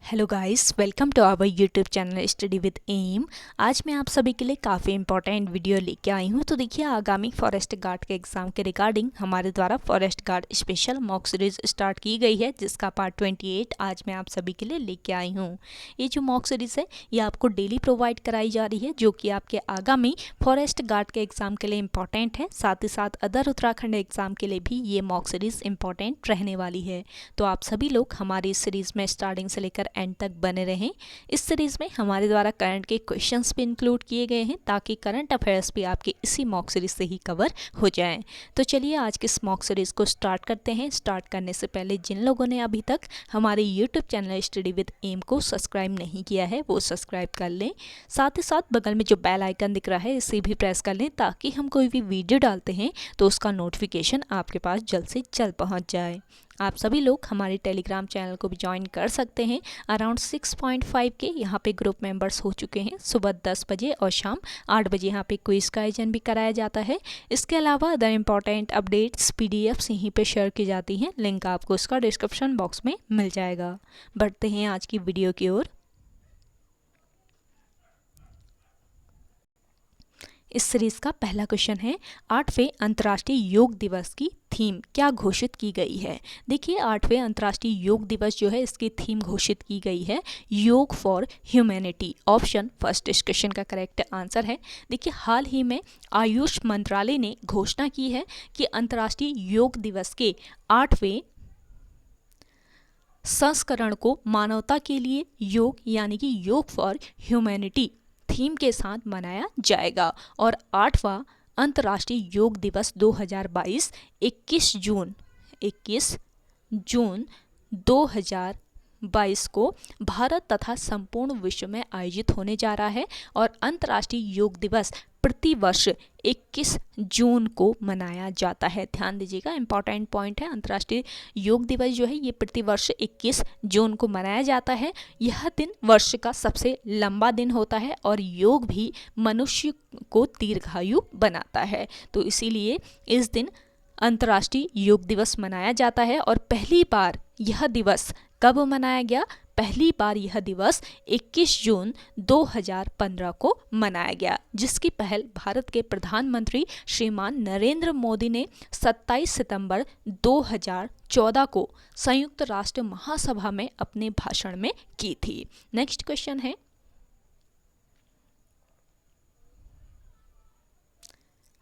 Hello guys, welcome to our YouTube channel study with M. आज मैं आप सभी के लिए काफ़ी इंपॉर्टेंट वीडियो लेके आई हूँ। तो देखिए, आगामी फॉरेस्ट गार्ड के एग्ज़ाम के रिगार्डिंग हमारे द्वारा forest guard special mock series start की गई है, जिसका पार्ट 28 आज मैं आप सभी के लिए लेके आई हूँ। ये जो मॉक सीरीज़ है ये आपको डेली प्रोवाइड कराई जा रही है, जो कि आपके आगामी फॉरेस्ट गार्ड के एग्ज़ाम के लिए इंपॉर्टेंट है। साथ ही साथ अदर उत्तराखंड एग्ज़ाम के लिए भी ये मॉक सीरीज़ इंपॉर्टेंट रहने वाली है। तो आप सभी लोग हमारी इस सीरीज़ में स्टार्टिंग से लेकर एंड तक बने रहें। इस सीरीज़ में हमारे द्वारा करंट के क्वेश्चंस भी इंक्लूड किए गए हैं, ताकि करंट अफेयर्स भी आपके इसी मॉक सीरीज़ से ही कवर हो जाएं। तो चलिए आज के इस मॉक सीरीज़ को स्टार्ट करते हैं। स्टार्ट करने से पहले जिन लोगों ने अभी तक हमारे YouTube channel study with M को सब्सक्राइब नहीं किया है वो सब्सक्राइब कर लें। साथ ही साथ बगल में जो बेल आइकन दिख रहा है इसे भी प्रेस कर लें, ताकि हम कोई भी वीडियो डालते हैं तो उसका नोटिफिकेशन आपके पास जल्द से जल्द पहुंच जाए। आप सभी लोग हमारे टेलीग्राम चैनल को भी ज्वाइन कर सकते हैं। अराउंड 6.5 के यहाँ पे ग्रुप मेंबर्स हो चुके हैं। सुबह 10 बजे और शाम 8 बजे यहाँ पे क्विज का आयोजन भी कराया जाता है। इसके अलावा अदर इम्पॉर्टेंट अपडेट्स पीडीएफ्स यहीं पे शेयर की जाती हैं। लिंक आपको इसका डिस्क्रिप्शन बॉक्स में मिल जाएगा। बढ़ते हैं आज की वीडियो की ओर। इस सीरीज का पहला क्वेश्चन है, 8वें अंतर्राष्ट्रीय योग दिवस की थीम क्या घोषित की गई है। देखिए, 8वें अंतर्राष्ट्रीय योग दिवस जो है इसकी थीम घोषित की गई है योग फॉर ह्यूमैनिटी। ऑप्शन फर्स्ट इस क्वेश्चन का करेक्ट आंसर है। देखिए, हाल ही में आयुष मंत्रालय ने घोषणा की है कि अंतर्राष्ट्रीय योग दिवस के 8वें संस्करण को मानवता के लिए योग यानी कि योग फॉर ह्यूमैनिटी थीम के साथ मनाया जाएगा। और 8वां अंतर्राष्ट्रीय योग दिवस 2022 21 जून 2022 को भारत तथा संपूर्ण विश्व में आयोजित होने जा रहा है। और अंतर्राष्ट्रीय योग दिवस प्रतिवर्ष 21 जून को मनाया जाता है। ध्यान दीजिएगा, इंपॉर्टेंट पॉइंट है। अंतर्राष्ट्रीय योग दिवस जो है ये प्रतिवर्ष 21 जून को मनाया जाता है। यह दिन वर्ष का सबसे लंबा दिन होता है और योग भी मनुष्य को दीर्घायु बनाता है। तो इसीलिए इस दिन अंतर्राष्ट्रीय योग दिवस मनाया जाता है। और पहली बार यह दिवस कब मनाया गया? पहली बार यह दिवस 21 जून 2015 को मनाया गया, जिसकी पहल भारत के प्रधानमंत्री श्रीमान नरेंद्र मोदी ने 27 सितंबर 2014 को संयुक्त राष्ट्र महासभा में अपने भाषण में की थी। नेक्स्ट क्वेश्चन है,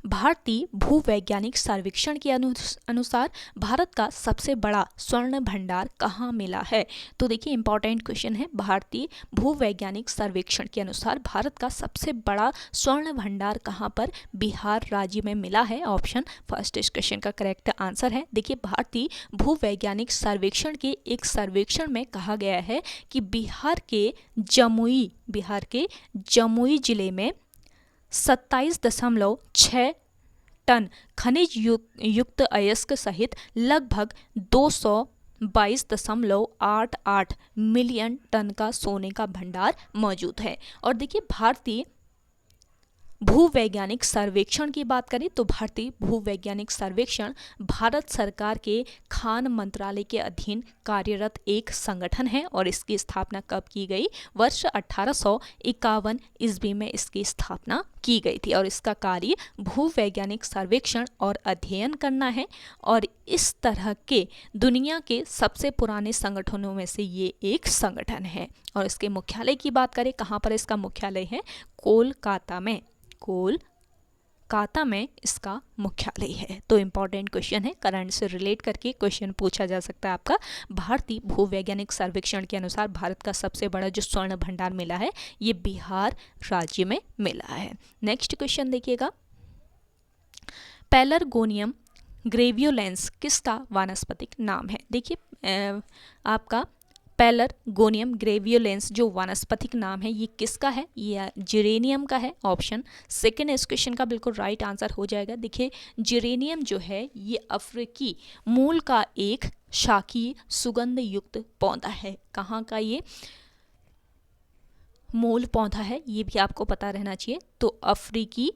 भारतीय भूवैज्ञानिक सर्वेक्षण के अनुसार भारत का सबसे बड़ा स्वर्ण भंडार कहाँ मिला है। तो देखिए, इंपॉर्टेंट क्वेश्चन है। भारतीय भूवैज्ञानिक सर्वेक्षण के अनुसार भारत का सबसे बड़ा स्वर्ण भंडार कहाँ पर बिहार राज्य में मिला है। ऑप्शन फर्स्ट इस क्वेश्चन का करेक्ट आंसर है। देखिए, भारतीय भूवैज्ञानिक सर्वेक्षण के एक सर्वेक्षण में कहा गया है कि बिहार के जमुई जिले में 27.6 टन खनिज युक्त अयस्क सहित लगभग 222.88 मिलियन टन का सोने का भंडार मौजूद है। और देखिए, भारतीय भूवैज्ञानिक सर्वेक्षण की बात करें तो भारतीय भूवैज्ञानिक सर्वेक्षण भारत सरकार के खान मंत्रालय के अधीन कार्यरत एक संगठन है। और इसकी स्थापना कब की गई? वर्ष 1851 ईस्वी में इसकी स्थापना की गई थी। और इसका कार्य भूवैज्ञानिक सर्वेक्षण और अध्ययन करना है। और इस तरह के दुनिया के सबसे पुराने संगठनों में से ये एक संगठन है। और इसके मुख्यालय की बात करें, कहाँ पर इसका मुख्यालय है? कोलकाता में इसका मुख्यालय है। तो इंपॉर्टेंट क्वेश्चन है, करंट से रिलेट करके क्वेश्चन पूछा जा सकता है आपका। भारतीय भूवैज्ञानिक सर्वेक्षण के अनुसार भारत का सबसे बड़ा जो स्वर्ण भंडार मिला है ये बिहार राज्य में मिला है। नेक्स्ट क्वेश्चन देखिएगा, पैलरगोनियम ग्रेवियोलेंस किसका वानस्पतिक नाम है। देखिए, आपका पैलरगोनियम ग्रेवियोलेंस जो वानस्पतिक नाम है ये किसका है? ये जिरेनियम का है। ऑप्शन सेकंड इस क्वेश्चन का बिल्कुल राइट आंसर हो जाएगा। देखिए, जिरेनियम जो है ये अफ्रीकी मूल का एक शाखीय सुगंध युक्त पौधा है। कहाँ का ये मूल पौधा है ये भी आपको पता रहना चाहिए। तो अफ्रीकी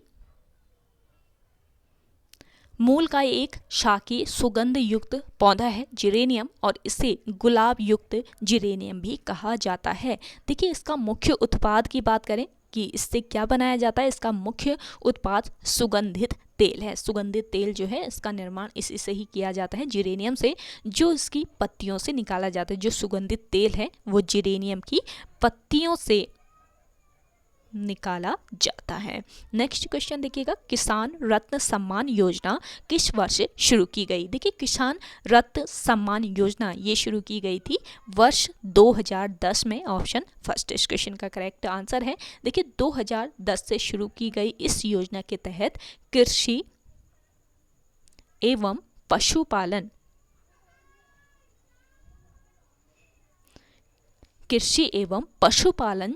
मूल का एक शाकीय सुगंध युक्त पौधा है जिरेनियम, और इसे गुलाब युक्त जिरेनियम भी कहा जाता है। देखिए इसका मुख्य उत्पाद की बात करें कि इससे क्या बनाया जाता है, इसका मुख्य उत्पाद सुगंधित तेल है। सुगंधित तेल जो है इसका निर्माण इसी से ही किया जाता है, जिरेनियम से, जो इसकी पत्तियों से निकाला जाता है। जो सुगंधित तेल है वो जिरेनियम की पत्तियों से निकाला जाता है। नेक्स्ट क्वेश्चन देखिएगा, किसान रत्न सम्मान योजना किस वर्ष शुरू की गई? देखिए किसान रत्न सम्मान योजना ये शुरू की गई थी वर्ष 2010 में। ऑप्शन फर्स्ट इस क्वेश्चन का करेक्ट आंसर है। देखिए 2010 से शुरू की गई इस योजना के तहत कृषि एवं पशुपालन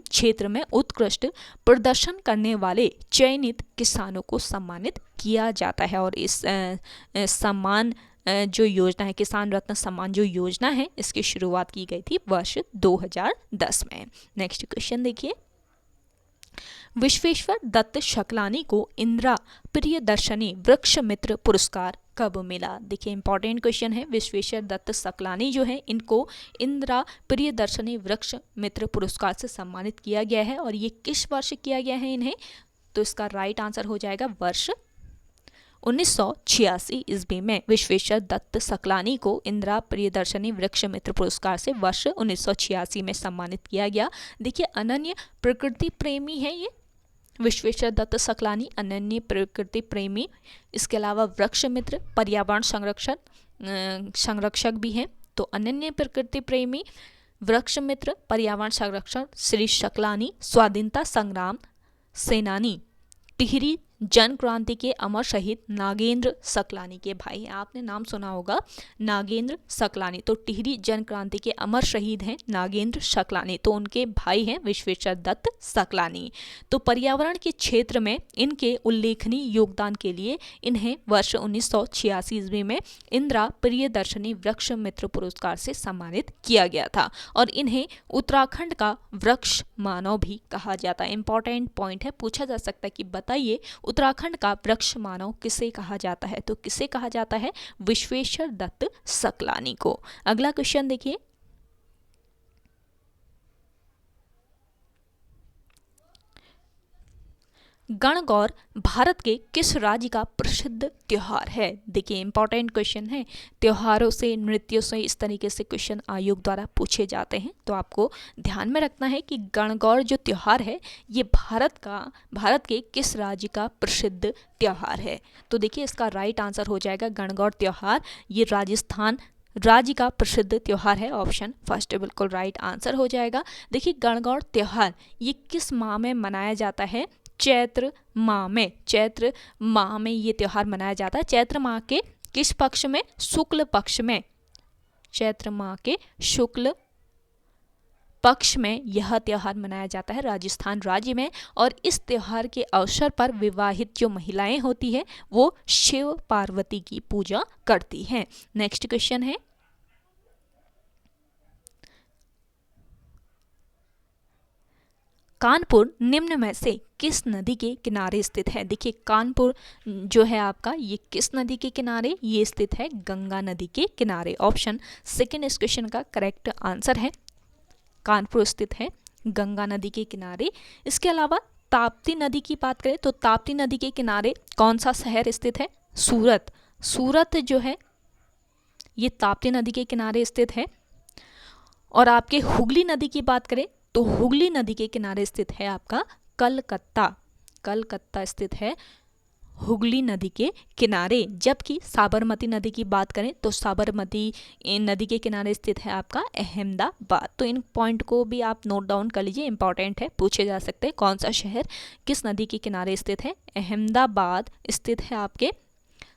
क्षेत्र में उत्कृष्ट प्रदर्शन करने वाले चयनित किसानों को सम्मानित किया जाता है। और इस सम्मान जो योजना है, किसान रत्न सम्मान जो योजना है, इसकी शुरुआत की गई थी वर्ष 2010 में। नेक्स्ट क्वेश्चन देखिए, विश्वेश्वर दत्त शकलानी को इंदिरा प्रियदर्शनी वृक्ष मित्र पुरस्कार कब मिला? देखिए इंपॉर्टेंट क्वेश्चन है। विश्वेश्वर दत्त शकलानी जो है इनको इंदिरा प्रियदर्शनी वृक्ष मित्र पुरस्कार से सम्मानित किया गया है, और ये किस वर्ष किया गया है इन्हें? तो इसका राइट आंसर हो जाएगा वर्ष 1986 ईस्वी में विश्वेश्वर दत्त शकलानी को इंदिरा प्रियदर्शनी वृक्ष मित्र पुरस्कार से वर्ष 1986 में सम्मानित किया गया। देखिए अनन्य प्रकृति प्रेमी है ये विश्वेश्वर दत्त शकलानी, अनन्य प्रकृति प्रेमी, इसके अलावा वृक्ष मित्र पर्यावरण संरक्षक भी हैं। तो अनन्य प्रकृति प्रेमी, वृक्ष मित्र, पर्यावरण संरक्षण श्री शकलानी स्वाधीनता संग्राम सेनानी, टिहरी जन क्रांति के अमर शहीद नागेंद्र शकलानी के भाई हैं। आपने नाम सुना होगा नागेंद्र शकलानी, तो टिहरी जन क्रांति के अमर शहीद हैं नागेंद्र शकलानी, तो उनके भाई हैं विश्वेश्वर दत्त शकलानी। तो पर्यावरण के क्षेत्र में इनके उल्लेखनीय योगदान के लिए इन्हें वर्ष 1986 ईस्वी में इंदिरा प्रियदर्शनी वृक्ष मित्र पुरस्कार से सम्मानित किया गया था, और इन्हें उत्तराखंड का वृक्ष मानव भी कहा जाता है। इंपॉर्टेंट पॉइंट है, पूछा जा सकता है कि बताइए उत्तराखंड का वृक्ष मानव किसे कहा जाता है? तो किसे कहा जाता है? विश्वेश्वर दत्त शकलानी को। अगला क्वेश्चन देखिए, गणगौर भारत के किस राज्य का प्रसिद्ध त्योहार है? देखिए इंपॉर्टेंट क्वेश्चन है। त्योहारों से, नृत्यों से इस तरीके से क्वेश्चन आयोग द्वारा पूछे जाते हैं, तो आपको ध्यान में रखना है कि गणगौर जो त्योहार है ये भारत के किस राज्य का प्रसिद्ध त्योहार है? तो देखिए इसका राइट आंसर हो जाएगा गणगौर त्योहार ये राजस्थान राज्य का प्रसिद्ध त्योहार है। ऑप्शन फर्स्ट बिल्कुल राइट आंसर हो जाएगा। देखिए गणगौर त्योहार ये किस माह में मनाया जाता है? चैत्र माह में। चैत्र माह में ये त्योहार मनाया जाता है। चैत्र माह के किस पक्ष में? शुक्ल पक्ष में। चैत्र माह के शुक्ल पक्ष में यह त्योहार मनाया जाता है राजस्थान राज्य में, और इस त्योहार के अवसर पर विवाहित जो महिलाएं होती है वो शिव पार्वती की पूजा करती हैं। नेक्स्ट क्वेश्चन है, कानपुर निम्न में से किस नदी के किनारे स्थित है? देखिए कानपुर जो है आपका ये किस नदी के किनारे? ये स्थित है गंगा नदी के किनारे। ऑप्शन सेकंड इस क्वेश्चन का करेक्ट आंसर है। कानपुर स्थित है गंगा नदी के किनारे। इसके अलावा ताप्ती नदी की बात करें तो ताप्ती नदी के किनारे कौन सा शहर स्थित है? सूरत। सूरत जो है ये ताप्ती नदी के किनारे स्थित है। और आपके हुगली नदी की बात करें तो हुगली नदी के किनारे स्थित है आपका कलकत्ता। कलकत्ता स्थित है हुगली नदी के किनारे। जबकि साबरमती नदी की बात करें तो साबरमती नदी के किनारे स्थित है आपका अहमदाबाद। तो इन पॉइंट को भी आप नोट डाउन कर लीजिए, इंपॉर्टेंट है, पूछे जा सकते हैं कौन सा शहर किस नदी के किनारे स्थित है। अहमदाबाद स्थित है आपके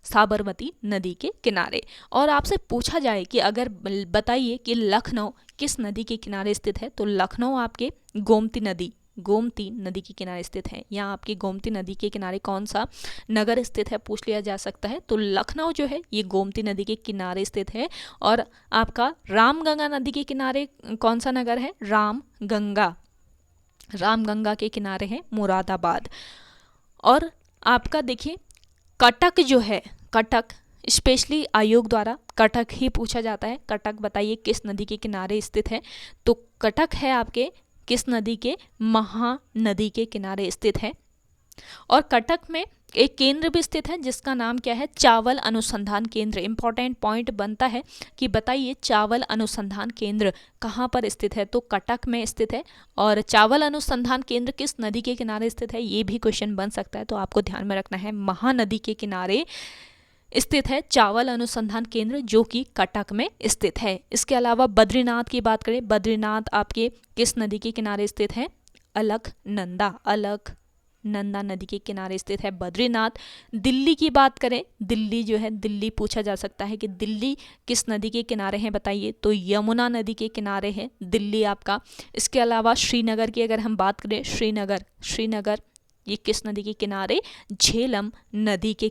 साबरमती नदी के किनारे। और आपसे पूछा जाए कि अगर बताइए कि लखनऊ किस नदी के किनारे स्थित है, तो लखनऊ आपके गोमती नदी के किनारे स्थित है। यहाँ आपकी गोमती नदी के किनारे कौन सा नगर स्थित है पूछ लिया जा सकता है, तो लखनऊ जो है ये गोमती नदी के किनारे स्थित है। और आपका रामगंगा नदी के किनारे कौन सा नगर है? रामगंगा के किनारे है मुरादाबाद। और आपका देखिए कटक जो है कटक स्पेशली आयोग द्वारा कटक ही पूछा जाता है। कटक बताइए किस नदी के किनारे स्थित है, तो कटक है आपके किस नदी के, महानदी के किनारे स्थित है। और कटक में एक केंद्र भी स्थित है जिसका नाम क्या है, चावल अनुसंधान केंद्र। इंपॉर्टेंट पॉइंट बनता है कि बताइए चावल अनुसंधान केंद्र कहाँ पर स्थित है, तो कटक में स्थित है। और चावल अनुसंधान केंद्र किस नदी के किनारे स्थित है, ये भी क्वेश्चन बन सकता है, तो आपको ध्यान में रखना है महानदी के किनारे स्थित है चावल अनुसंधान केंद्र, जो कि कटक में स्थित है। इसके अलावा बद्रीनाथ की बात करें, बद्रीनाथ आपके किस नदी के किनारे स्थित है, अलकनंदा नदी के किनारे स्थित है बद्रीनाथ। दिल्ली की बात करें, दिल्ली जो है, दिल्ली पूछा जा सकता है कि दिल्ली किस नदी के किनारे है बताइए, तो यमुना नदी के किनारे है दिल्ली आपका। इसके अलावा श्रीनगर की अगर हम बात करें, श्रीनगर ये किस नदी के किनारे, झेलम नदी के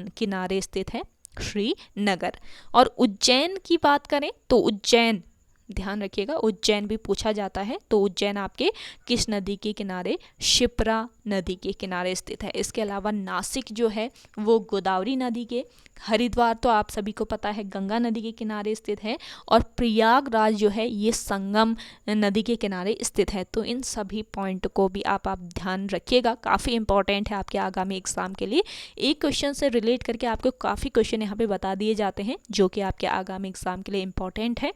किनारे स्थित है श्रीनगर। और उज्जैन की बात करें तो उज्जैन, ध्यान रखिएगा उज्जैन भी पूछा जाता है, तो उज्जैन आपके किस नदी के किनारे, शिप्रा नदी के किनारे स्थित है। इसके अलावा नासिक जो है वो गोदावरी नदी के, हरिद्वार तो आप सभी को पता है गंगा नदी के किनारे स्थित है, और प्रयागराज जो है ये संगम नदी के किनारे स्थित है। तो इन सभी पॉइंट को भी आप ध्यान रखिएगा, काफ़ी इंपॉर्टेंट है आपके आगामी एग्जाम के लिए। एक क्वेश्चन से रिलेट करके आपको काफ़ी क्वेश्चन यहाँ पे बता दिए जाते हैं जो कि आपके आगामी एग्जाम के लिए इंपॉर्टेंट है।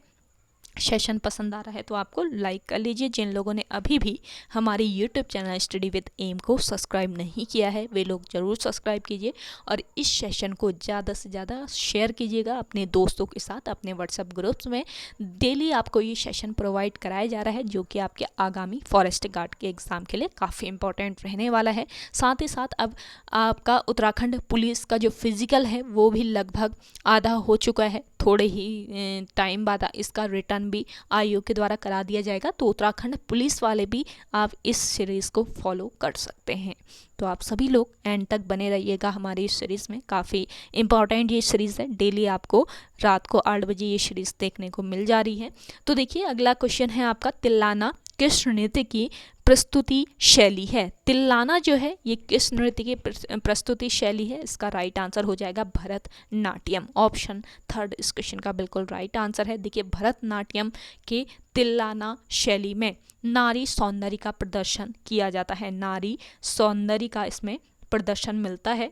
सेशन पसंद आ रहा है तो आपको लाइक कर लीजिए। जिन लोगों ने अभी भी हमारी YouTube channel study with M को सब्सक्राइब नहीं किया है वे लोग ज़रूर सब्सक्राइब कीजिए, और इस सेशन को ज़्यादा से ज़्यादा शेयर कीजिएगा अपने दोस्तों के साथ, अपने व्हाट्सएप ग्रुप्स में। डेली आपको ये सेशन प्रोवाइड कराया जा रहा है जो कि आपके आगामी फॉरेस्ट गार्ड के एग्ज़ाम के लिए काफ़ी इंपॉर्टेंट रहने वाला है। साथ ही साथ अब आपका उत्तराखंड पुलिस का जो फिजिकल है वो भी लगभग आधा हो चुका है, थोड़े ही टाइम बाद इसका रिटर्न भी आयोग के द्वारा करा दिया जाएगा, तो उत्तराखंड पुलिस वाले भी आप इस सीरीज़ को फॉलो कर सकते हैं। तो आप सभी लोग एंड तक बने रहिएगा हमारी इस सीरीज़ में, काफ़ी इंपॉर्टेंट ये सीरीज़ है। डेली आपको रात को 8 बजे ये सीरीज़ देखने को मिल जा रही है। तो देखिए अगला क्वेश्चन है आपका, तिल्लाना किस नृत्य की प्रस्तुति शैली है। तिल्लाना जो है ये किस नृत्य की प्रस्तुति शैली है, इसका राइट आंसर हो जाएगा भरतनाट्यम। ऑप्शन 3 इस क्वेश्चन का बिल्कुल राइट आंसर है। देखिए भरतनाट्यम के तिल्लाना शैली में नारी सौंदर्य का प्रदर्शन किया जाता है, नारी सौंदर्य का इसमें प्रदर्शन मिलता है,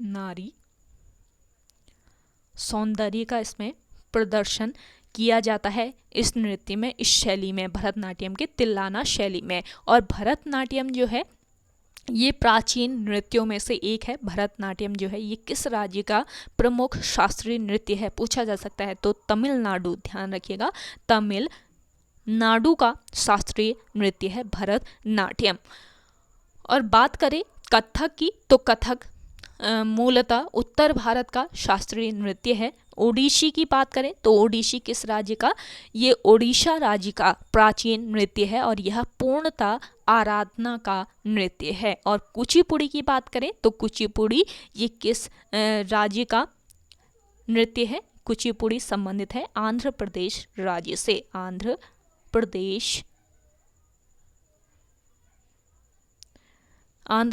नारी सौंदर्य का इसमें प्रदर्शन किया जाता है इस नृत्य में, इस शैली में, भरतनाट्यम के तिल्लाना शैली में। और भरतनाट्यम जो है ये प्राचीन नृत्यों में से एक है। भरतनाट्यम जो है ये किस राज्य का प्रमुख शास्त्रीय नृत्य है पूछा जा सकता है, तो तमिलनाडु, ध्यान रखिएगा तमिलनाडु का शास्त्रीय नृत्य है भरतनाट्यम। और बात करें कथक की, तो कथक मूलतः उत्तर भारत का शास्त्रीय नृत्य है। ओडिशी की बात करें तो ओडिशी किस राज्य का, ये ओडिशा राज्य का प्राचीन नृत्य है और यह पूर्णतः आराधना का नृत्य है। और कुचिपुड़ी की बात करें तो कुचिपुड़ी ये किस राज्य का नृत्य है, कुचिपुड़ी संबंधित है आंध्र प्रदेश राज्य से, आंध्र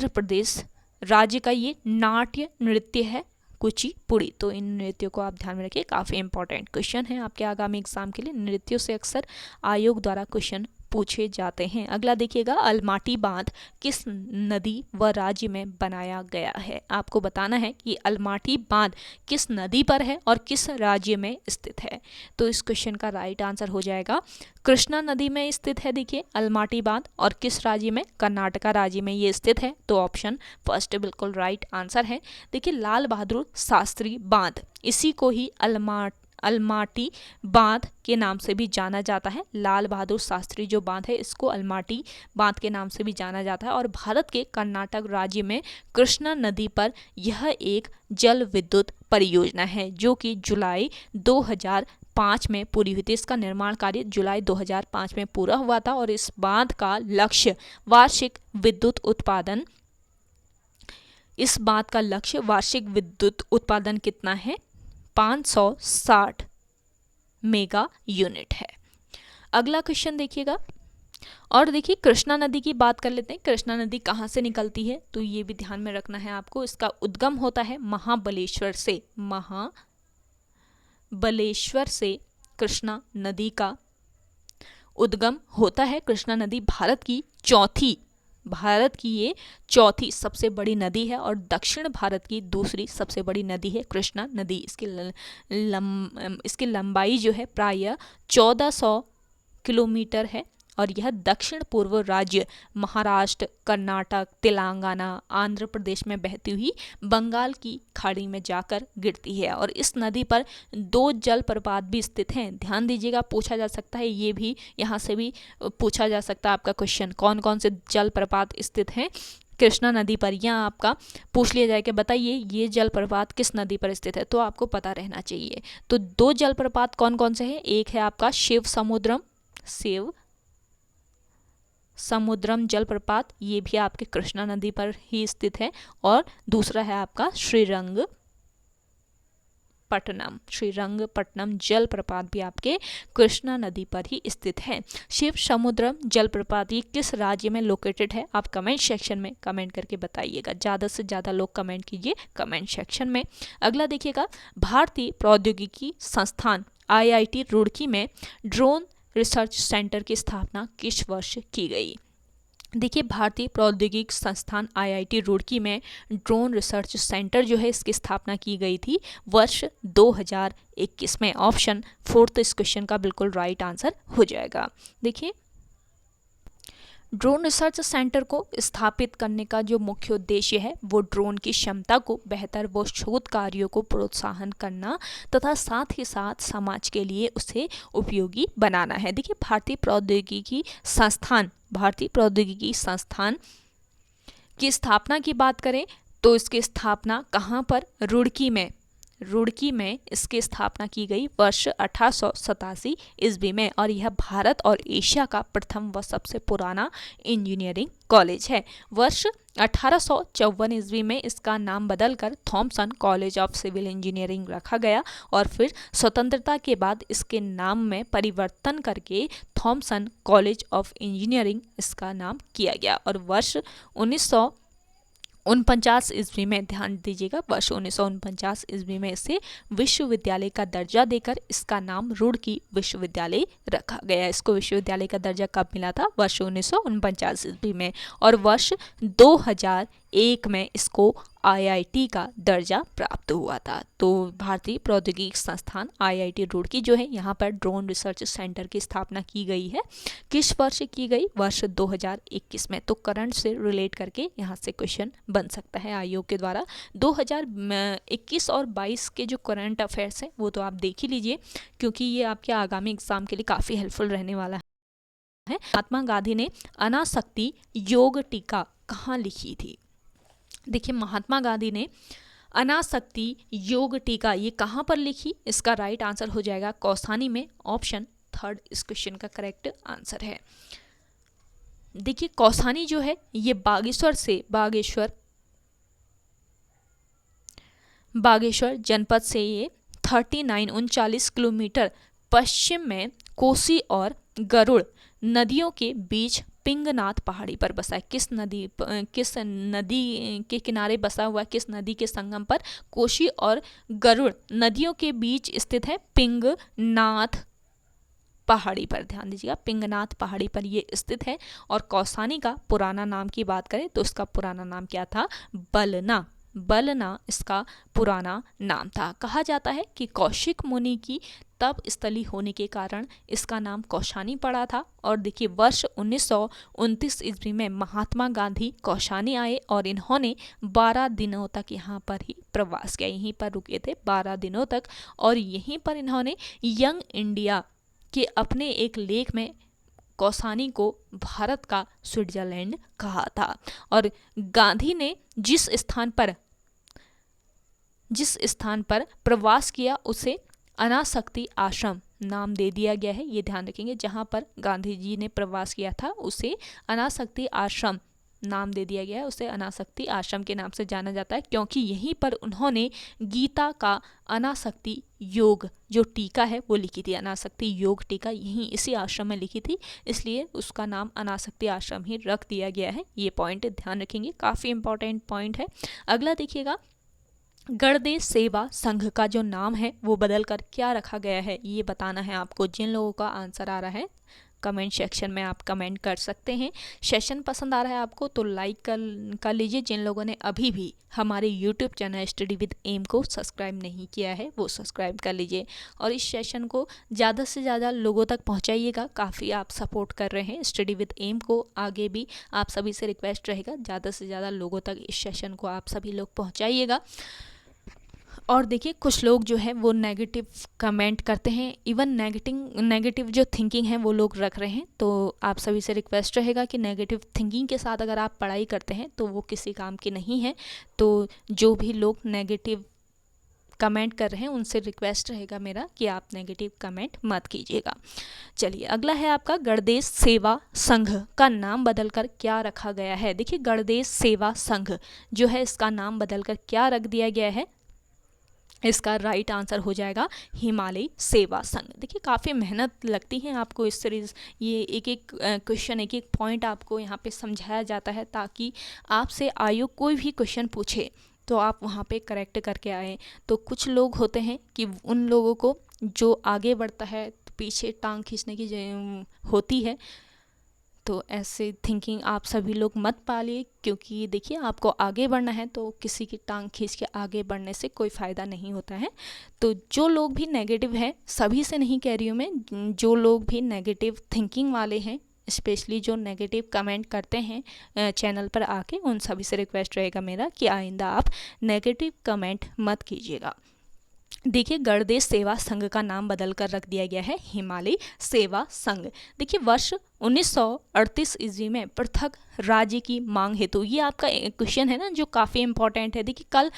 प्रदेश राज्य का ये नाट्य नृत्य है कुचिपुड़ी। तो इन नृत्यों को आप ध्यान में रखिए, काफ़ी इंपॉर्टेंट क्वेश्चन है आपके आगामी एग्जाम के लिए। नृत्यों से अक्सर आयोग द्वारा क्वेश्चन पूछे जाते हैं। अगला देखिएगा, अलमाटी बांध किस नदी व राज्य में बनाया गया है। आपको बताना है कि अलमाटी बांध किस नदी पर है और किस राज्य में स्थित है। तो इस क्वेश्चन का राइट आंसर हो जाएगा कृष्णा नदी में स्थित है। देखिए अलमाटी बांध, और किस राज्य में, कर्नाटका राज्य में ये स्थित है, तो ऑप्शन 1 बिल्कुल राइट आंसर है। देखिए लाल बहादुर शास्त्री बांध, इसी को ही अलमाटी बांध के नाम से भी जाना जाता है। लाल बहादुर शास्त्री जो बांध है इसको अलमाटी बांध के नाम से भी जाना जाता है, और भारत के कर्नाटक राज्य में कृष्णा नदी पर यह एक जल विद्युत परियोजना है जो कि जुलाई 2005 में पूरी हुई थी। इसका निर्माण कार्य जुलाई 2005 में पूरा हुआ था, और इस बांध का लक्ष्य वार्षिक विद्युत उत्पादन, इस बांध का लक्ष्य वार्षिक विद्युत उत्पादन कितना है, 560 मेगा यूनिट है। अगला क्वेश्चन देखिएगा, और देखिए कृष्णा नदी की बात कर लेते हैं। कृष्णा नदी कहाँ से निकलती है, तो ये भी ध्यान में रखना है आपको। इसका उद्गम होता है महाबलेश्वर से। महाबलेश्वर से कृष्णा नदी का उद्गम होता है। कृष्णा नदी भारत की ये चौथी सबसे बड़ी नदी है और दक्षिण भारत की दूसरी सबसे बड़ी नदी है कृष्णा नदी। इसकी लंबाई जो है प्रायः 1400 किलोमीटर है और यह दक्षिण पूर्व राज्य महाराष्ट्र, कर्नाटक, तेलंगाना, आंध्र प्रदेश में बहती हुई बंगाल की खाड़ी में जाकर गिरती है। और इस नदी पर 2 जलप्रपात भी स्थित हैं। ध्यान दीजिएगा, पूछा जा सकता है, ये भी यहाँ से भी पूछा जा सकता है आपका क्वेश्चन, कौन कौन से जलप्रपात स्थित हैं कृष्णा नदी पर। यहाँ आपका पूछ लिया जाए कि बताइए ये जलप्रपात किस नदी पर स्थित है, तो आपको पता रहना चाहिए। तो 2 जलप्रपात कौन कौन से हैं, एक है आपका शिव समुद्रम जलप्रपात, ये भी आपके कृष्णा नदी पर ही स्थित है। और दूसरा है आपका श्रीरंगपट्टनम जलप्रपात भी आपके कृष्णा नदी पर ही स्थित है। शिव समुद्रम जलप्रपात ये किस राज्य में लोकेटेड है, आप कमेंट सेक्शन में कमेंट करके बताइएगा। ज़्यादा से ज़्यादा लोग कमेंट कीजिए कमेंट सेक्शन में। अगला देखिएगा, भारतीय प्रौद्योगिकी संस्थान IIT रुड़की में ड्रोन रिसर्च सेंटर की स्थापना किस वर्ष की गई। देखिए भारतीय प्रौद्योगिकी संस्थान IIT रुड़की में ड्रोन रिसर्च सेंटर जो है इसकी स्थापना की गई थी वर्ष 2021 में। ऑप्शन 4 इस क्वेश्चन का बिल्कुल राइट आंसर हो जाएगा। देखिए ड्रोन रिसर्च सेंटर को स्थापित करने का जो मुख्य उद्देश्य है वो ड्रोन की क्षमता को बेहतर व शोध कार्यों को प्रोत्साहन करना तथा साथ ही साथ समाज के लिए उसे उपयोगी बनाना है। देखिए भारतीय प्रौद्योगिकी संस्थान की स्थापना की बात करें तो इसकी स्थापना कहाँ पर, रुड़की में इसकी स्थापना की गई वर्ष 1887 ईस्वी में। और यह भारत और एशिया का प्रथम व सबसे पुराना इंजीनियरिंग कॉलेज है। वर्ष 1854 ईस्वी में इसका नाम बदलकर Thomason college of civil engineering रखा गया और फिर स्वतंत्रता के बाद इसके नाम में परिवर्तन करके थॉमसन कॉलेज ऑफ इंजीनियरिंग इसका नाम किया गया। और वर्ष 1949 ईस्वी में, ध्यान दीजिएगा, वर्ष 1949 ईस्वी में इसे विश्वविद्यालय का दर्जा देकर इसका नाम रुड़की विश्वविद्यालय रखा गया। इसको विश्वविद्यालय का दर्जा कब मिला था, वर्ष 1949 ईस्वी में। और वर्ष 2001 में इसको IIT का दर्जा प्राप्त हुआ था। तो भारतीय प्रौद्योगिकी संस्थान IIT रुड़की जो है यहाँ पर ड्रोन रिसर्च सेंटर की स्थापना की गई है। किस वर्ष की गई, वर्ष 2021 में। तो करंट से रिलेट करके यहाँ से क्वेश्चन बन सकता है आयोग के द्वारा। 2021 और 22 के जो करंट अफेयर्स हैं वो तो आप देख ही लीजिए, क्योंकि ये आपके आगामी एग्जाम के लिए काफ़ी हेल्पफुल रहने वाला है। महात्मा गांधी ने अनासक्ति योग टीका कहाँ लिखी थी। देखिए महात्मा गांधी ने अनासक्ति योग टीका ये कहाँ पर लिखी, इसका राइट आंसर हो जाएगा कौसानी में। ऑप्शन 3 इस क्वेश्चन का करेक्ट आंसर है। देखिए कौसानी जो है ये बागेश्वर जनपद से ये 39 किलोमीटर पश्चिम में कोसी और गरुड़ नदियों के बीच पिंगनाथ पहाड़ी पर बसा है। किस नदी के किनारे बसा हुआ है, किस नदी के संगम पर, कोसी और गरुड़ नदियों के बीच स्थित है पिंगनाथ पहाड़ी पर। ध्यान दीजिएगा पिंगनाथ पहाड़ी पर ये स्थित है। और कौसानी का पुराना नाम की बात करें तो इसका पुराना नाम क्या था, बलना इसका पुराना नाम था। कहा जाता है कि कौशिक मुनि की तप स्थली होने के कारण इसका नाम कौशानी पड़ा था। और देखिए वर्ष 1929 ईस्वी में महात्मा गांधी कौशानी आए और इन्होंने 12 दिनों तक यहाँ पर ही प्रवास किया, यहीं पर रुके थे 12 दिनों तक। और यहीं पर इन्होंने यंग इंडिया के अपने एक लेख में कौसानी को भारत का स्विट्जरलैंड कहा था। और गांधी ने जिस स्थान पर प्रवास किया उसे अनासक्ति आश्रम नाम दे दिया गया है। ये ध्यान रखेंगे, जहाँ पर गांधी जी ने प्रवास किया था उसे अनासक्ति आश्रम नाम दे दिया गया है, उसे अनासक्ति आश्रम के नाम से जाना जाता है, क्योंकि यहीं पर उन्होंने गीता का अनासक्ति योग जो टीका है वो लिखी थी। अनासक्ति योग टीका यहीं इसी आश्रम में लिखी थी, इसलिए उसका नाम अनासक्ति आश्रम ही रख दिया गया है। ये पॉइंट ध्यान रखेंगे, काफ़ी इंपॉर्टेंट पॉइंट है। अगला देखिएगा, गणदेश सेवा संघ का जो नाम है वो बदल कर क्या रखा गया है, ये बताना है आपको। जिन लोगों का आंसर आ रहा है कमेंट सेक्शन में आप कमेंट कर सकते हैं। सेशन पसंद आ रहा है आपको तो लाइक कर लीजिए। जिन लोगों ने अभी भी हमारे YouTube channel study with M को सब्सक्राइब नहीं किया है वो सब्सक्राइब कर लीजिए और इस सेशन को ज़्यादा से ज़्यादा लोगों तक पहुंचाइएगा। काफ़ी आप सपोर्ट कर रहे हैं स्टडी विद एम को, आगे भी आप सभी से रिक्वेस्ट रहेगा ज़्यादा से ज़्यादा लोगों तक इस सेशन को आप सभी लोग पहुँचाइएगा। और देखिए, कुछ लोग जो है वो नेगेटिव कमेंट करते हैं, इवन नेगेटिव जो थिंकिंग है वो लोग रख रहे हैं। तो आप सभी से रिक्वेस्ट रहेगा कि नेगेटिव थिंकिंग के साथ अगर आप पढ़ाई करते हैं तो वो किसी काम की नहीं है। तो जो भी लोग नेगेटिव कमेंट कर रहे हैं उनसे रिक्वेस्ट रहेगा मेरा कि आप नेगेटिव कमेंट मत कीजिएगा। चलिए, अगला है आपका गणदेश सेवा संघ का नाम बदलकर क्या रखा गया है। देखिए, गणदेश सेवा संघ जो है इसका नाम बदलकर क्या रख दिया गया है, इसका राइट आंसर हो जाएगा हिमालय सेवा संघ। देखिए, काफ़ी मेहनत लगती है आपको इस सीरीज़, ये एक एक क्वेश्चन एक एक पॉइंट आपको यहाँ पे समझाया जाता है ताकि आपसे आयोग कोई भी क्वेश्चन पूछे तो आप वहाँ पे करेक्ट करके आए। तो कुछ लोग होते हैं कि उन लोगों को जो आगे बढ़ता है तो पीछे टांग खींचने की होती है, तो ऐसे थिंकिंग आप सभी लोग मत पालिए, क्योंकि देखिए आपको आगे बढ़ना है तो किसी की टांग खींच के आगे बढ़ने से कोई फ़ायदा नहीं होता है। तो जो लोग भी नेगेटिव हैं, सभी से नहीं कह रही हूँ मैं, जो लोग भी नेगेटिव थिंकिंग वाले हैं, स्पेशली जो नेगेटिव कमेंट करते हैं चैनल पर आके, उन सभी से रिक्वेस्ट रहेगा मेरा कि आइंदा आप नेगेटिव कमेंट मत कीजिएगा। देखिए, गणदेश सेवा संघ का नाम बदलकर रख दिया गया है हिमालय सेवा संघ। देखिए, वर्ष 1938 ईस्वी में पृथक राज्य की मांग हेतु, ये आपका क्वेश्चन है ना जो काफ़ी इंपॉर्टेंट है। देखिए, कल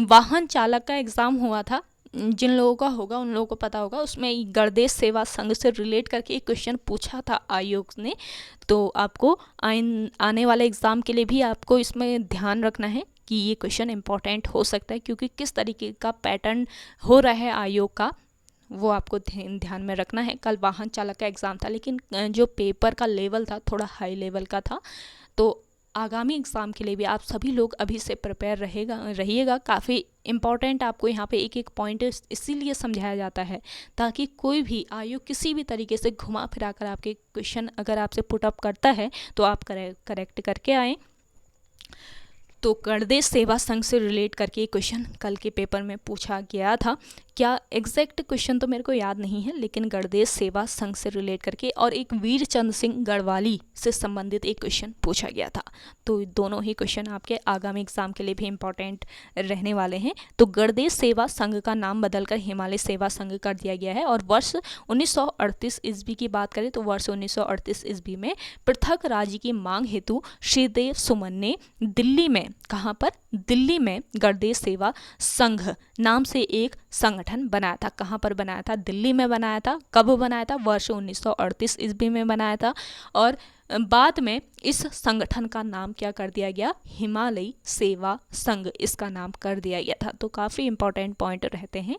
वाहन चालक का एग्ज़ाम हुआ था, जिन लोगों का होगा उन लोगों को पता होगा, उसमें गणदेश सेवा संघ से रिलेट करके एक क्वेश्चन पूछा था आयोग ने। तो आपको आने वाले एग्ज़ाम के लिए भी आपको इसमें ध्यान रखना है कि ये क्वेश्चन इंपॉर्टेंट हो सकता है, क्योंकि किस तरीके का पैटर्न हो रहा है आयोग का वो आपको ध्यान में रखना है। कल वाहन चालक का एग्ज़ाम था, लेकिन जो पेपर का लेवल था थोड़ा हाई लेवल का था। तो आगामी एग्ज़ाम के लिए भी आप सभी लोग अभी से प्रिपेयर रहिएगा। काफ़ी इम्पॉर्टेंट आपको यहाँ पे एक एक पॉइंट इसीलिए समझाया जाता है ताकि कोई भी आयोग किसी भी तरीके से घुमा फिरा कर आपके क्वेश्चन अगर आपसे पुट अप करता है तो आप करेक्ट करके आएँ। तो गणदेश सेवा संघ से रिलेट करके क्वेश्चन कल के पेपर में पूछा गया था। क्या एग्जैक्ट क्वेश्चन तो मेरे को याद नहीं है, लेकिन गणदेश सेवा संघ से रिलेट करके और एक वीर चंद सिंह गढ़वाली से संबंधित एक क्वेश्चन पूछा गया था। तो दोनों ही क्वेश्चन आपके आगामी एग्जाम के लिए भी इम्पोर्टेंट रहने वाले हैं। तो गणदेश सेवा संघ का नाम बदलकर हिमालय सेवा संघ कर दिया गया है। और वर्ष 1938 ईस्वी की बात करें तो वर्ष 1938 ईस्वी में पृथक राज्य की मांग हेतु श्रीदेव सुमन ने दिल्ली में, कहाँ पर, दिल्ली में गणदेश सेवा संघ नाम से एक संगठन बनाया था। कहाँ पर बनाया था? दिल्ली में बनाया था। कब बनाया था? वर्ष 1938 ईस्वी में बनाया था। और बाद में इस संगठन का नाम क्या कर दिया गया? हिमालय सेवा संघ इसका नाम कर दिया गया था। तो काफ़ी इंपॉर्टेंट पॉइंट रहते हैं,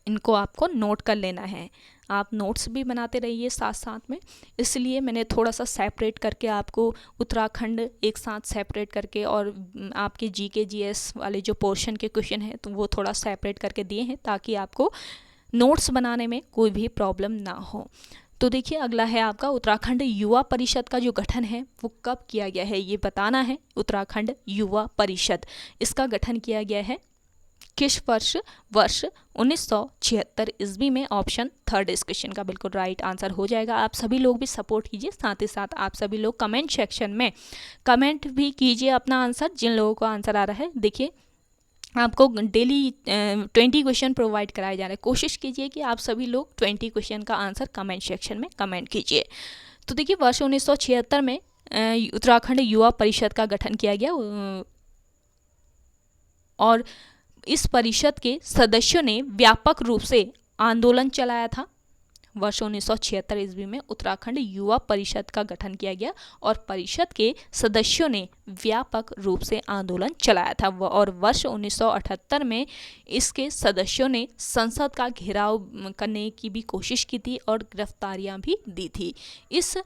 इनको आपको नोट कर लेना है। आप नोट्स भी बनाते रहिए साथ साथ में, इसलिए मैंने थोड़ा सा सेपरेट करके आपको उत्तराखंड एक साथ सेपरेट करके और आपके जीके जीएस वाले जो पोर्शन के क्वेश्चन हैं तो वो थोड़ा सेपरेट करके दिए हैं ताकि आपको नोट्स बनाने में कोई भी प्रॉब्लम ना हो। तो देखिए, अगला है आपका उत्तराखंड युवा परिषद का जो गठन है वो कब किया गया है, ये बताना है। उत्तराखंड युवा परिषद, इसका गठन किया गया है किस वर्ष? वर्ष 1976 ईस्वी में। ऑप्शन थर्ड इस क्वेश्चन का बिल्कुल राइट आंसर हो जाएगा। आप सभी लोग भी सपोर्ट कीजिए, साथ ही साथ आप सभी लोग कमेंट सेक्शन में कमेंट भी कीजिए अपना आंसर, जिन लोगों को आंसर आ रहा है। देखिए, आपको डेली 20 क्वेश्चन प्रोवाइड कराए जा रहे हैं। कोशिश कीजिए कि आप सभी लोग 20 क्वेश्चन का आंसर कमेंट सेक्शन में कमेंट कीजिए। तो देखिए, वर्ष 1976 में उत्तराखंड युवा परिषद का गठन किया गया और इस परिषद के सदस्यों ने व्यापक रूप से आंदोलन चलाया था। वर्ष 1976 ईस्वी में उत्तराखंड युवा परिषद का गठन किया गया और परिषद के सदस्यों ने व्यापक रूप से आंदोलन चलाया था और वर्ष 1978 में इसके सदस्यों ने संसद का घेराव करने की भी कोशिश की थी और गिरफ्तारियां भी दी थी। इस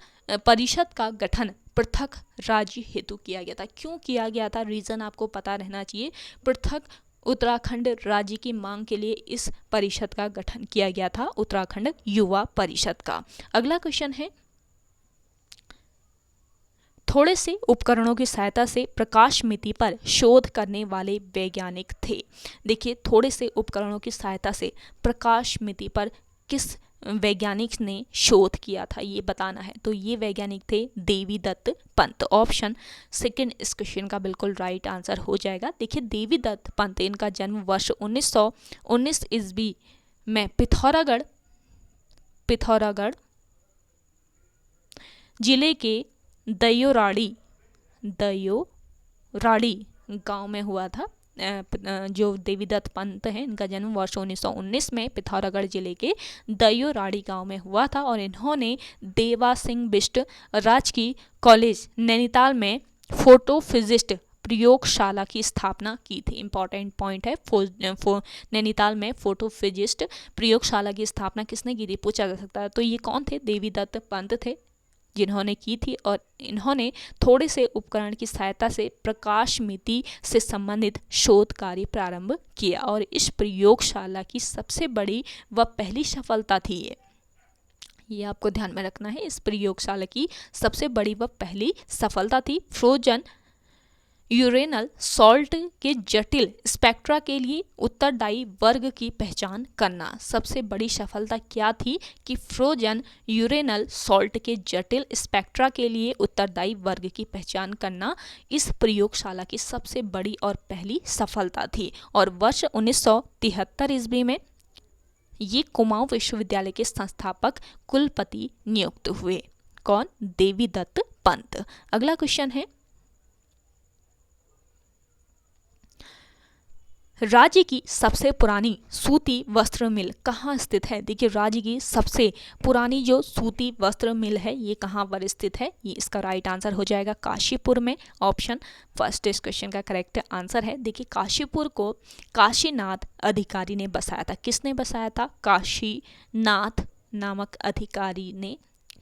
परिषद का गठन पृथक राज्य हेतु किया गया था। क्यों किया गया था, रीजन आपको पता रहना चाहिए। पृथक उत्तराखंड राज्य की मांग के लिए इस परिषद का गठन किया गया था, उत्तराखंड युवा परिषद का। अगला क्वेश्चन है, थोड़े से उपकरणों की सहायता से प्रकाश मिति पर शोध करने वाले वैज्ञानिक थे। देखिए, थोड़े से उपकरणों की सहायता से प्रकाश मिति पर किस वैज्ञानिक ने शोध किया था, ये बताना है। तो ये वैज्ञानिक थे देवीदत्त पंत। ऑप्शन सेकंड इस क्वेश्चन का बिल्कुल राइट आंसर हो जाएगा। देखिए, देवीदत्त पंत, इनका जन्म वर्ष 1919 ईस्वी में पिथौरागढ़ जिले के दयोराड़ी गांव में हुआ था। जो देवीदत्त पंत हैं, इनका जन्म वर्ष 1919 में पिथौरागढ़ जिले के दयोराड़ी गांव में हुआ था और इन्होंने देवा सिंह बिष्ट राजकीय कॉलेज नैनीताल में फोटोफिजिस्ट प्रयोगशाला की स्थापना की थी। इंपॉर्टेंट पॉइंट है, नैनीताल में फोटोफिजिस्ट प्रयोगशाला की स्थापना किसने की थी, पूछा जा सकता है। तो ये कौन थे, देवीदत्त पंत थे जिन्होंने की थी और इन्होंने थोड़े से उपकरण की सहायता से प्रकाश मिति से संबंधित शोध कार्य प्रारंभ किया और इस प्रयोगशाला की सबसे बड़ी व पहली सफलता थी ये आपको ध्यान में रखना है। इस प्रयोगशाला की सबसे बड़ी व पहली सफलता थी फ्रोजन यूरेनल सॉल्ट के जटिल स्पेक्ट्रा के लिए उत्तरदायी वर्ग की पहचान करना। सबसे बड़ी सफलता क्या थी कि फ्रोजन यूरेनल सॉल्ट के जटिल स्पेक्ट्रा के लिए उत्तरदायी वर्ग की पहचान करना इस प्रयोगशाला की सबसे बड़ी और पहली सफलता थी। और वर्ष 1973 ईस्वी में ये कुमाऊं विश्वविद्यालय के संस्थापक कुलपति नियुक्त हुए। कौन, देवीदत्त पंत। अगला क्वेश्चन है, राज्य की सबसे पुरानी सूती वस्त्र मिल कहाँ स्थित है। देखिए, राज्य की सबसे पुरानी जो सूती वस्त्र मिल है ये कहाँ पर स्थित है, ये इसका राइट आंसर हो जाएगा काशीपुर में। ऑप्शन फर्स्ट इस क्वेश्चन का करेक्ट आंसर है। देखिए, काशीपुर को काशीनाथ अधिकारी ने बसाया था। किसने बसाया था, काशीनाथ नामक अधिकारी ने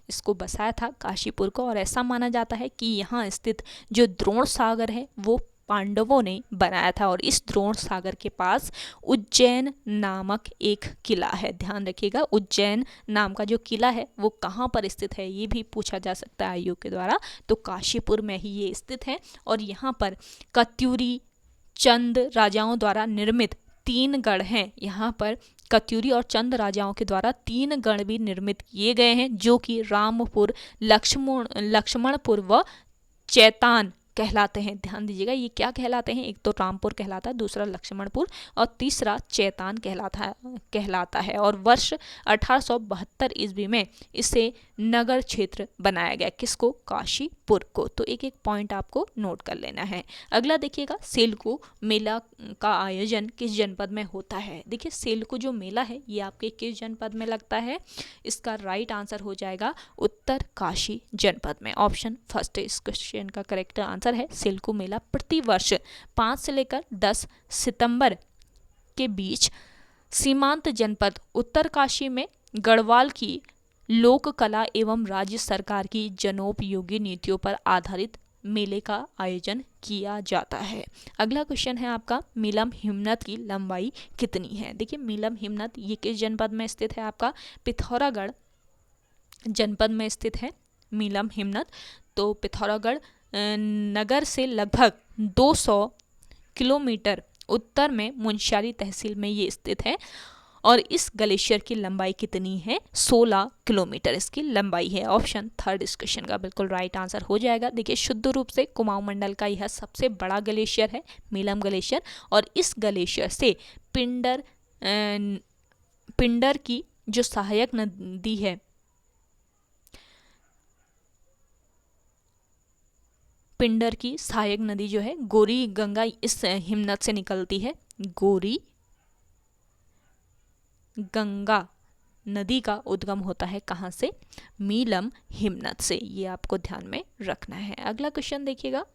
इसको बसाया था काशीपुर को। और ऐसा माना जाता है कि यहाँ स्थित जो द्रोण सागर है वो पांडवों ने बनाया था और इस द्रोण सागर के पास उज्जैन नामक एक किला है। ध्यान रखिएगा, उज्जैन नाम का जो किला है वो कहाँ पर स्थित है, ये भी पूछा जा सकता है आयोग के द्वारा। तो काशीपुर में ही ये स्थित है और यहाँ पर कत्यूरी चंद राजाओं द्वारा निर्मित 3 गढ़ हैं। यहाँ पर कत्यूरी और चंद राजाओं के द्वारा 3 गढ़ भी निर्मित किए गए हैं, जो कि रामपुर, लक्ष्मणपुर व चैतान कहलाते हैं। ध्यान दीजिएगा, ये क्या कहलाते हैं, एक तो रामपुर कहलाता है, दूसरा लक्ष्मणपुर और तीसरा चैतान कहलाता है। और वर्ष 1872 ईस्वी में इसे नगर क्षेत्र बनाया गया। किसको, काशीपुर को। तो एक एक पॉइंट आपको नोट कर लेना है। अगला देखिएगा, सेल्कू मेला का आयोजन किस जनपद में होता है। देखिए, सेल्कू जो मेला है ये आपके किस जनपद में लगता है, इसका राइट आंसर हो जाएगा उत्तरकाशी जनपद में। ऑप्शन फर्स्ट इस क्वेश्चन का करेक्ट आंसर है। सेल्कू मेला प्रति वर्ष 5 से लेकर 10 सितंबर के बीच सीमांत जनपद उत्तरकाशी में गढ़वाल की लोक कला एवं राज्य सरकार की जनोपयोगी नीतियों पर आधारित मेले का आयोजन किया जाता है। अगला क्वेश्चन है आपका, मीलम हिमनद की लंबाई कितनी है। देखिए, मीलम हिमनद ये किस जनपद में स्थित है, आपका पिथौरागढ़ जनपद में स्थित है मीलम हिमनद। तो पिथौरागढ़ नगर से लगभग 200 किलोमीटर उत्तर में मुंशियारी तहसील में ये स्थित है और इस ग्लेशियर की लंबाई कितनी है, 16 किलोमीटर इसकी लंबाई है। ऑप्शन थर्ड इस क्वेश्चन का बिल्कुल राइट आंसर हो जाएगा। देखिए, शुद्ध रूप से कुमाऊं मंडल का यह सबसे बड़ा ग्लेशियर है मीलम ग्लेशियर और इस ग्लेशियर से पिंडर की जो सहायक नदी है, पिंडर की सहायक नदी जो है गोरी गंगा इस हिमनद से निकलती है। गोरी गंगा नदी का उद्गम होता है कहाँ से? मीलम हिमनद से। ये आपको ध्यान में रखना है। अगला क्वेश्चन देखिएगा,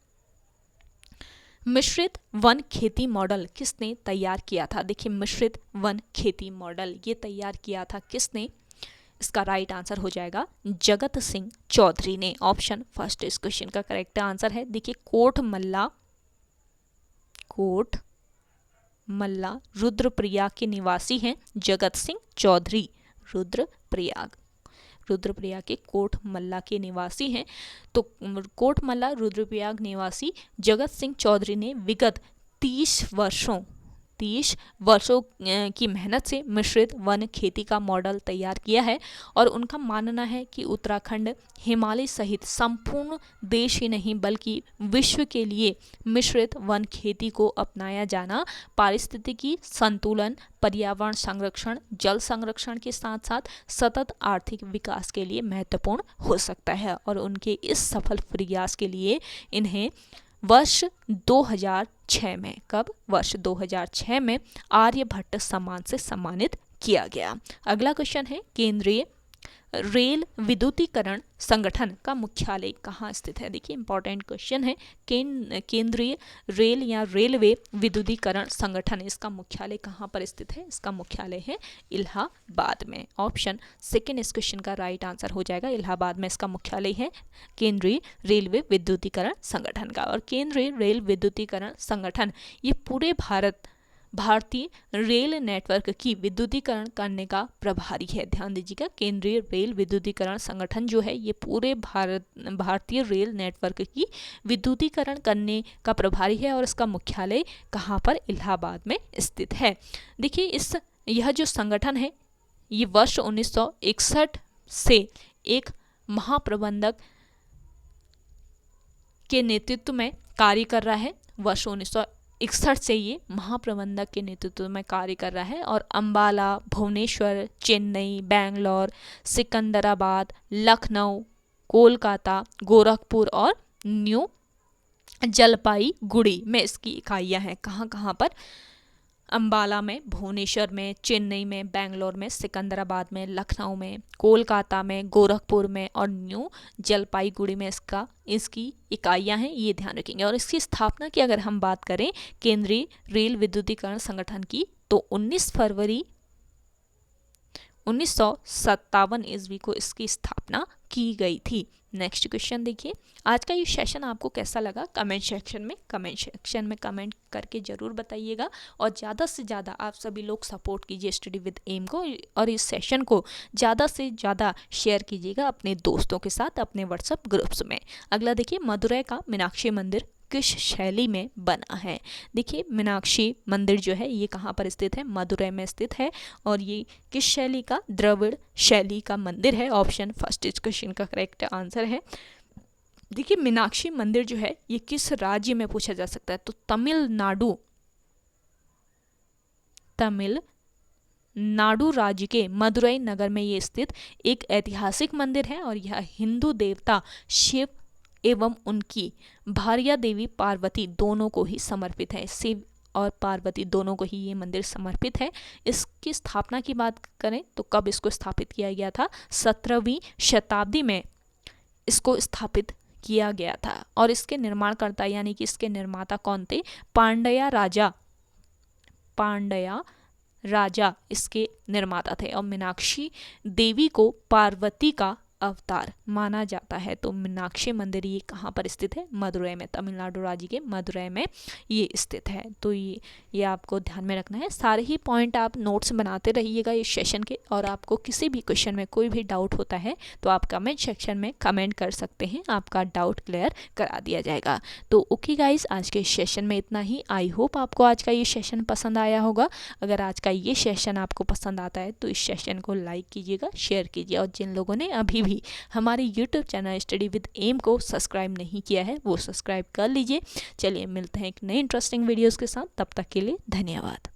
मिश्रित वन खेती मॉडल किसने तैयार किया था? देखिए, मिश्रित वन खेती मॉडल ये तैयार किया था किसने? इसका राइट आंसर हो जाएगा जगत सिंह चौधरी ने। ऑप्शन फर्स्ट इस क्वेश्चन का करेक्ट आंसर है। देखिए, कोटमल्ला रुद्रप्रयाग के निवासी हैं जगत सिंह चौधरी। रुद्रप्रयाग के कोटमल्ला के निवासी हैं। तो कोटमल्ला रुद्रप्रयाग निवासी जगत सिंह चौधरी ने विगत 30 वर्षों की मेहनत से मिश्रित वन खेती का मॉडल तैयार किया है और उनका मानना है कि उत्तराखंड हिमालय सहित संपूर्ण देश ही नहीं बल्कि विश्व के लिए मिश्रित वन खेती को अपनाया जाना पारिस्थितिकी संतुलन, पर्यावरण संरक्षण, जल संरक्षण के साथ साथ सतत आर्थिक विकास के लिए महत्वपूर्ण हो सकता है। और उनके इस सफल प्रयास के लिए इन्हें वर्ष 2006 में, कब? वर्ष 2006 में आर्यभट्ट सम्मान से सम्मानित किया गया। अगला क्वेश्चन है, केंद्रीय रेल विद्युतीकरण संगठन का मुख्यालय कहाँ स्थित है? देखिए, इंपॉर्टेंट क्वेश्चन है। केंद्रीय रेल या रेलवे विद्युतीकरण संगठन, इसका मुख्यालय कहाँ पर स्थित है? इसका मुख्यालय है इलाहाबाद में। ऑप्शन सेकंड इस क्वेश्चन का राइट आंसर हो जाएगा। इलाहाबाद में इसका मुख्यालय है केंद्रीय रेलवे विद्युतीकरण संगठन का। और केंद्रीय रेल विद्युतीकरण संगठन ये पूरे भारतीय रेल नेटवर्क की विद्युतीकरण करने का प्रभारी है। ध्यान दीजिएगा, केंद्रीय रेल विद्युतीकरण संगठन जो है ये पूरे भारतीय रेल नेटवर्क की विद्युतीकरण करने का प्रभारी है और इसका मुख्यालय कहाँ पर? इलाहाबाद में स्थित है। देखिए, यह जो संगठन है ये वर्ष 1961 से एक महाप्रबंधक के नेतृत्व में कार्य कर रहा है। वर्ष 1961 से ये महाप्रबंधक के नेतृत्व में कार्य कर रहा है और अंबाला, भुवनेश्वर, चेन्नई, बेंगलोर, सिकंदराबाद, लखनऊ, कोलकाता, गोरखपुर और न्यू जलपाईगुड़ी में इसकी इकाइयां हैं। कहाँ कहाँ पर? अंबाला में, भुवनेश्वर में, चेन्नई में, बेंगलोर में, सिकंदराबाद में, लखनऊ में, कोलकाता में, गोरखपुर में और न्यू जलपाईगुड़ी में इसकी इकाइयां हैं। ये ध्यान रखेंगे। और इसकी स्थापना की अगर हम बात करें केंद्रीय रेल विद्युतीकरण संगठन की, तो 19 फरवरी 1957 ईस्वी को इसकी स्थापना की गई थी। नेक्स्ट क्वेश्चन देखिए, आज का ये सेशन आपको कैसा लगा? कमेंट सेक्शन में कमेंट करके जरूर बताइएगा और ज़्यादा से ज़्यादा आप सभी लोग सपोर्ट कीजिए स्टडी विद एम को और इस सेशन को ज़्यादा से ज़्यादा शेयर कीजिएगा अपने दोस्तों के साथ अपने व्हाट्सएप ग्रुप्स में। अगला देखिए, मदुरै का मीनाक्षी मंदिर किस शैली में बना है? देखिए, मीनाक्षी मंदिर जो है ये कहाँ पर स्थित है? मदुरै में स्थित है और ये किस शैली का? द्रविड़ शैली का मंदिर है। ऑप्शन फर्स्ट इस क्वेश्चन का करेक्ट आंसर है। देखिए, मीनाक्षी मंदिर जो है ये किस राज्य में पूछा जा सकता है? तो तमिलनाडु राज्य के मदुरै नगर में ये स्थित एक ऐतिहासिक मंदिर है और यह हिंदू देवता शिव एवं उनकी भार्या देवी पार्वती दोनों को ही समर्पित है। शिव और पार्वती दोनों को ही ये मंदिर समर्पित है। इसकी स्थापना की बात करें तो कब इसको स्थापित किया गया था? 17वीं शताब्दी में इसको स्थापित किया गया था और इसके निर्माणकर्ता यानी कि इसके निर्माता कौन थे? पांड्या राजा इसके निर्माता थे और मीनाक्षी देवी को पार्वती का अवतार माना जाता है। तो मीनाक्षी मंदिर ये कहाँ पर स्थित है? मदुरै में, तमिलनाडु राज्य के मदुरै में ये स्थित है। तो ये आपको ध्यान में रखना है। सारे ही पॉइंट आप नोट्स बनाते रहिएगा इस सेशन के और आपको किसी भी क्वेश्चन में कोई भी डाउट होता है तो आप कमेंट सेक्शन में कमेंट कर सकते हैं, आपका डाउट क्लियर करा दिया जाएगा। तो ओके गाइज, आज के सेशन में इतना ही। आई होप आपको आज का ये सेशन पसंद आया होगा। अगर आज का ये सेशन आपको पसंद आता है तो इस सेशन को लाइक कीजिएगा, शेयर कीजिए और जिन लोगों ने अभी भी हमारे YouTube channel study with M को सब्सक्राइब नहीं किया है वो सब्सक्राइब कर लीजिए। चलिए मिलते हैं एक नए इंटरेस्टिंग वीडियोस के साथ, तब तक के लिए धन्यवाद।